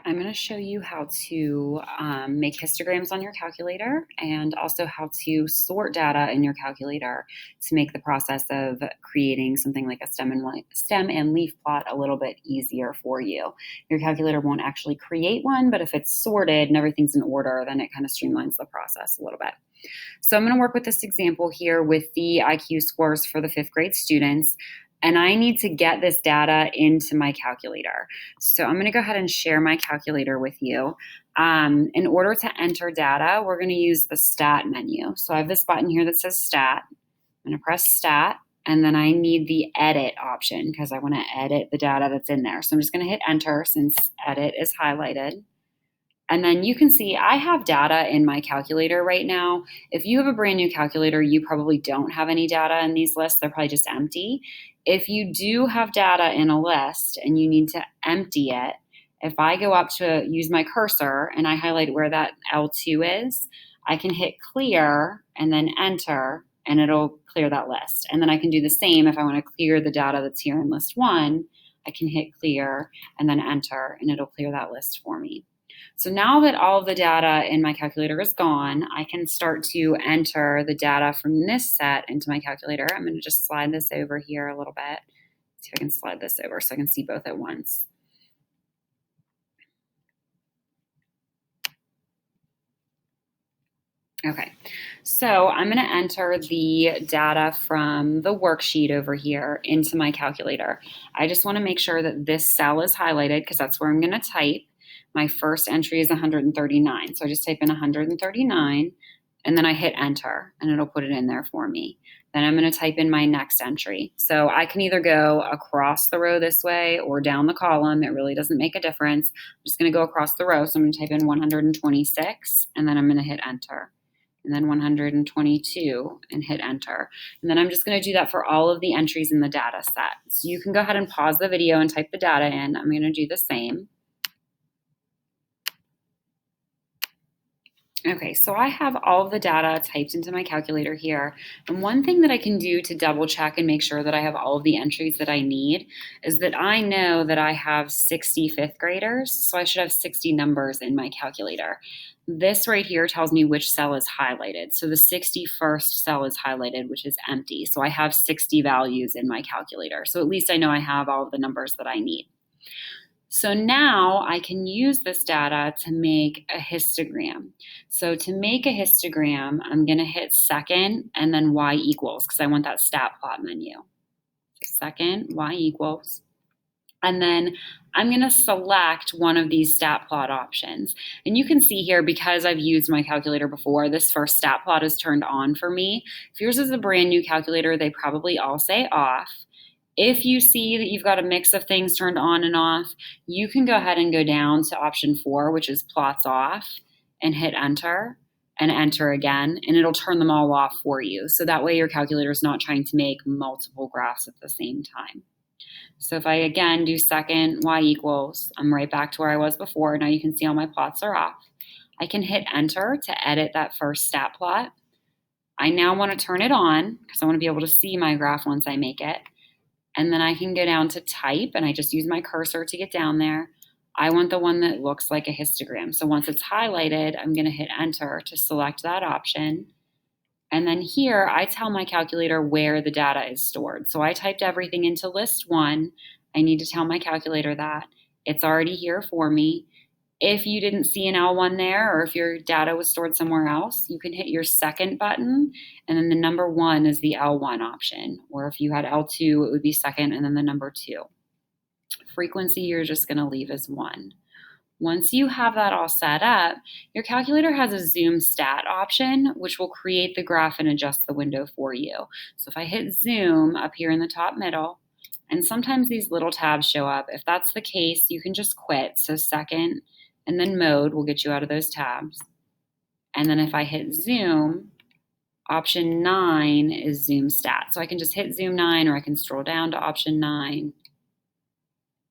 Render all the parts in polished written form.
I'm going to show you how to make histograms on your calculator and also how to sort data in your calculator to make the process of creating something like a stem and leaf plot a little bit easier for you. Your calculator won't actually create one, but if it's sorted and everything's in order, then it kind of streamlines the process a little bit. So I'm going to work with this example here with the IQ scores for the 5th grade students. And I need to get this data into my calculator. So I'm going to go ahead and share my calculator with you. In order to enter data, we're going to use the Stat menu. So I have this button here that says Stat. I'm going to press Stat, and then I need the Edit option because I want to edit the data that's in there. So I'm just going to hit Enter since Edit is highlighted. And then you can see I have data in my calculator right now. If you have a brand new calculator, you probably don't have any data in these lists. They're probably just empty. If you do have data in a list and you need to empty it, if I go up to use my cursor and I highlight where that L2 is, I can hit clear and then enter and it'll clear that list. And then I can do the same if I want to clear the data that's here in list 1. I can hit clear and then enter and it'll clear that list for me. So now that all of the data in my calculator is gone, I can start to enter the data from this set into my calculator. I'm going to just slide this over here a little bit. See if I can slide this over so I can see both at once. Okay, so I'm going to enter the data from the worksheet over here into my calculator. I just want to make sure that this cell is highlighted because that's where I'm going to type. My first entry is 139. So I just type in 139 and then I hit enter and it'll put it in there for me. Then I'm going to type in my next entry. So I can either go across the row this way or down the column. It really doesn't make a difference. I'm just going to go across the row. So I'm going to type in 126 and then I'm going to hit enter. And then 122 and hit enter. And then I'm just going to do that for all of the entries in the data set. So you can go ahead and pause the video and type the data in. I'm going to do the same. Okay, so I have all of the data typed into my calculator here. And one thing that I can do to double check and make sure that I have all of the entries that I need is that I know that I have 60 fifth graders, so I should have 60 numbers in my calculator. This right here tells me which cell is highlighted. So the 61st cell is highlighted, which is empty. So I have 60 values in my calculator. So at least I know I have all of the numbers that I need. So now I can use this data to make a histogram. So to make a histogram, I'm going to hit second and then y equals because I want that stat plot menu. Second, y equals. And then I'm going to select one of these stat plot options. And you can see here, because I've used my calculator before, this first stat plot is turned on for me. If yours is a brand new calculator, they probably all say off. If you see that you've got a mix of things turned on and off, you can go ahead and go down to option 4, which is plots off, and hit enter and enter again, and it'll turn them all off for you. So that way your calculator is not trying to make multiple graphs at the same time. So if I again do second, y equals, I'm right back to where I was before. Now you can see all my plots are off. I can hit enter to edit that first stat plot. I now want to turn it on because I want to be able to see my graph once I make it. And then I can go down to type, and I just use my cursor to get down there. I want the one that looks like a histogram. So once it's highlighted, I'm going to hit enter to select that option. And then here, I tell my calculator where the data is stored. So I typed everything into list 1. I need to tell my calculator that. It's already here for me. If you didn't see an L1 there, or if your data was stored somewhere else, you can hit your second button, and then the number 1 is the L1 option. Or if you had L2, it would be second, and then the number 2. Frequency, you're just going to leave as 1. Once you have that all set up, your calculator has a zoom stat option, which will create the graph and adjust the window for you. So if I hit zoom up here in the top middle, and sometimes these little tabs show up. If that's the case, you can just quit. So second, and then mode will get you out of those tabs. And then if I hit zoom, option 9 is zoom stat. So I can just hit zoom 9, or I can scroll down to option 9,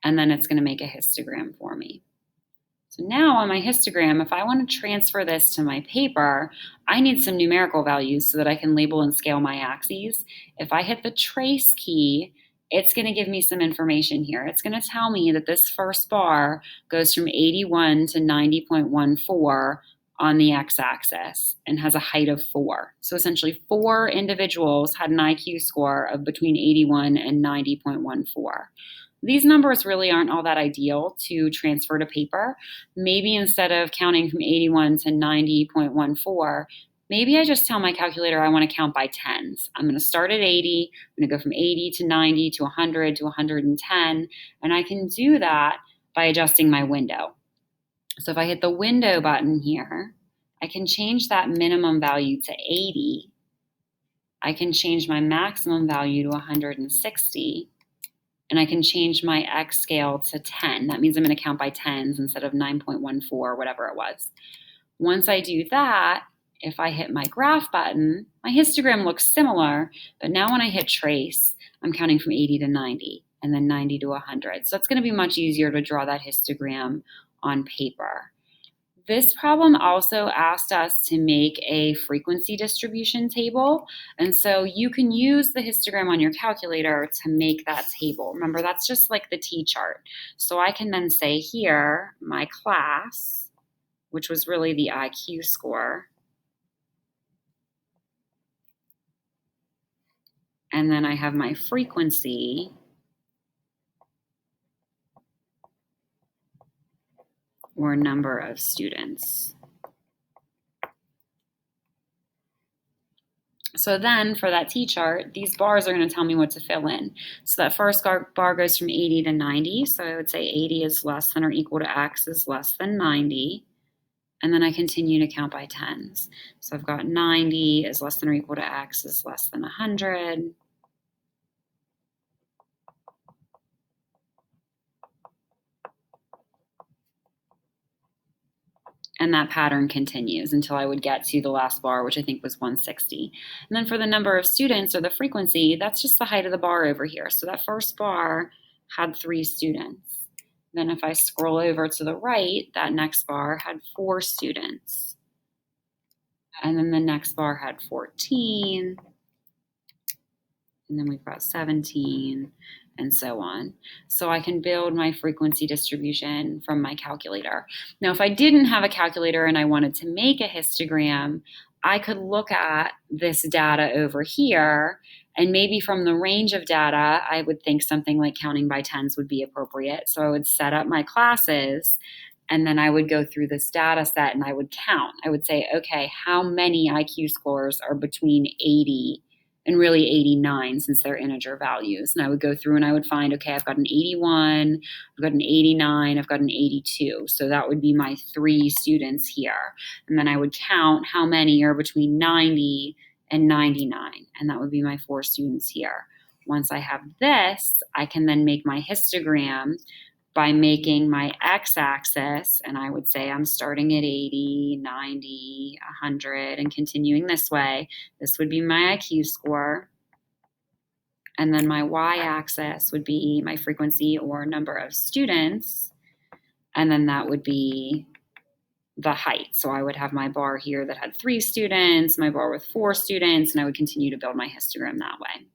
and then it's going to make a histogram for me. So now on my histogram, if I want to transfer this to my paper, I need some numerical values so that I can label and scale my axes. If I hit the trace key, it's going to give me some information here. It's going to tell me that this first bar goes from 81 to 90.14 on the x-axis and has a height of 4. So essentially 4 individuals had an IQ score of between 81 and 90.14. These numbers really aren't all that ideal to transfer to paper. Maybe instead of counting from 81 to 90.14, maybe I just tell my calculator I want to count by tens. I'm going to start at 80, I'm going to go from 80 to 90 to 100 to 110, and I can do that by adjusting my window. So if I hit the window button here, I can change that minimum value to 80. I can change my maximum value to 160. And I can change my X scale to 10. That means I'm going to count by tens instead of 9.14 or whatever it was. Once I do that, if I hit my graph button, my histogram looks similar, but now when I hit trace, I'm counting from 80 to 90 and then 90 to 100. So it's going to be much easier to draw that histogram on paper. This problem also asked us to make a frequency distribution table. And so you can use the histogram on your calculator to make that table. Remember, that's just like the T-chart. So I can then say here, my class, which was really the IQ score. And then I have my frequency, or number of students. So then for that T-chart, these bars are going to tell me what to fill in. So that first bar goes from 80 to 90. So I would say 80 is less than or equal to X is less than 90. And then I continue to count by tens. So I've got 90 is less than or equal to X is less than 100. And that pattern continues until I would get to the last bar, which I think was 160. And then for the number of students, or the frequency, that's just the height of the bar over here. So that first bar had 3 students. Then if I scroll over to the right, that next bar had 4 students. And then the next bar had 14. And then we've got 17, and so on. So I can build my frequency distribution from my calculator. Now, if I didn't have a calculator and I wanted to make a histogram, I could look at this data over here, and maybe from the range of data, I would think something like counting by tens would be appropriate. So I would set up my classes, and then I would go through this data set and I would count. I would say, okay, how many IQ scores are between 80 and really 89, since they're integer values? And I would go through and I would find, okay, I've got an 81, I've got an 89, I've got an 82. So that would be my 3 students here. And then I would count how many are between 90 and 99. And that would be my 4 students here. Once I have this, I can then make my histogram by making my x-axis, and I would say I'm starting at 80, 90, 100, and continuing this way. This would be my IQ score. And then my y-axis would be my frequency, or number of students. And then that would be the height. So I would have my bar here that had 3 students, my bar with 4 students, and I would continue to build my histogram that way.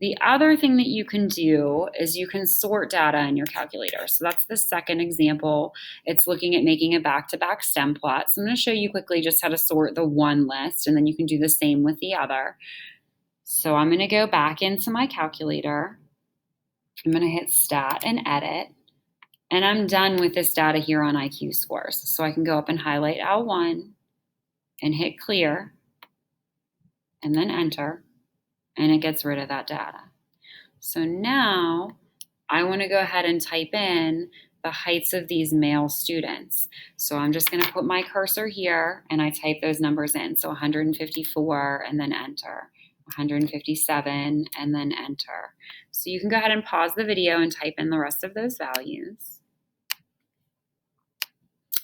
The other thing that you can do is you can sort data in your calculator. So that's the second example. It's looking at making a back-to-back stem plot. So I'm going to show you quickly just how to sort the one list, and then you can do the same with the other. So I'm going to go back into my calculator. I'm going to hit Stat and Edit. And I'm done with this data here on IQ scores. So I can go up and highlight L1 and hit Clear, and then Enter. And it gets rid of that data. So now I want to go ahead and type in the heights of these male students. So I'm just going to put my cursor here and I type those numbers in. So 154 and then enter. 157 and then enter. So you can go ahead and pause the video and type in the rest of those values.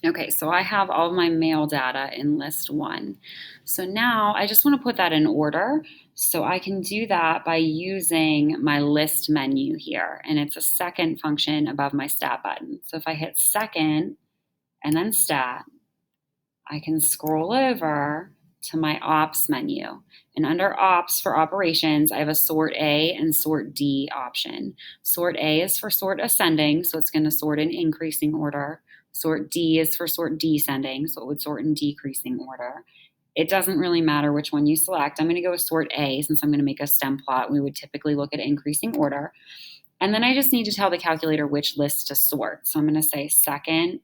Okay, so I have all of my male data in list 1. So now I just want to put that in order. So I can do that by using my list menu here, and it's a second function above my stat button. So if I hit second and then stat, I can scroll over to my ops menu. And under ops for operations, I have a sort A and sort D option. Sort A is for sort ascending, so it's going to sort in increasing order. Sort D is for sort descending, so it would sort in decreasing order. It doesn't really matter which one you select. I'm going to go with sort A since I'm going to make a stem plot. We would typically look at increasing order. And then I just need to tell the calculator which list to sort. So I'm going to say second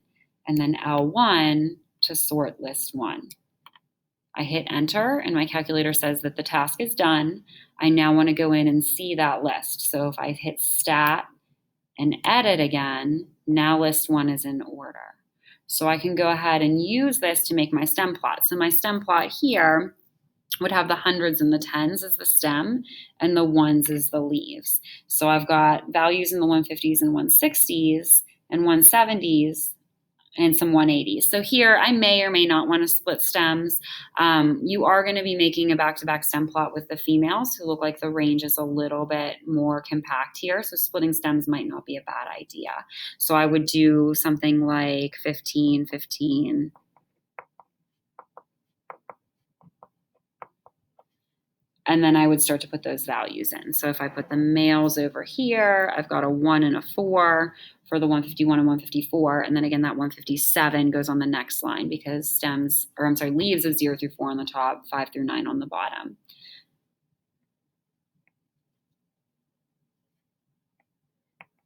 and then L1 to sort list 1. I hit enter and my calculator says that the task is done. I now want to go in and see that list. So if I hit stat and edit again, now list 1 is in order. So I can go ahead and use this to make my stem plot. So my stem plot here would have the hundreds and the tens as the stem and the ones as the leaves. So I've got values in the 150s and 160s and 170s and some 180s. So here I may or may not want to split stems. You are going to be making a back-to-back stem plot with the females who look like the range is a little bit more compact here. So splitting stems might not be a bad idea. So I would do something like 15, 15, and then I would start to put those values in. So if I put the males over here, I've got a 1 and a 4 for the 151 and 154. And then again, that 157 goes on the next line because leaves of 0 through 4 on the top, 5 through 9 on the bottom.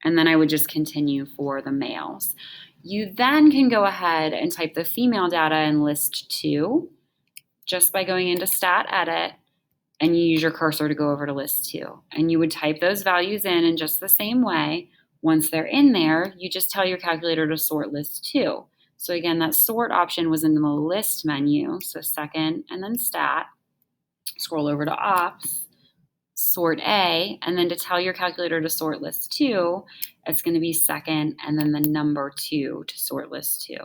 And then I would just continue for the males. You then can go ahead and type the female data in list 2 just by going into stat edit, and you use your cursor to go over to list 2. And you would type those values in just the same way. Once they're in there, you just tell your calculator to sort list 2. So again, that sort option was in the list menu. So second and then stat, scroll over to ops, sort A, and then to tell your calculator to sort list 2, it's going to be second and then the number 2 to sort list 2.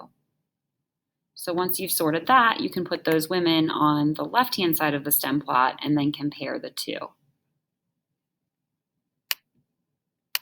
So once you've sorted that, you can put those women on the left-hand side of the stem plot and then compare the two.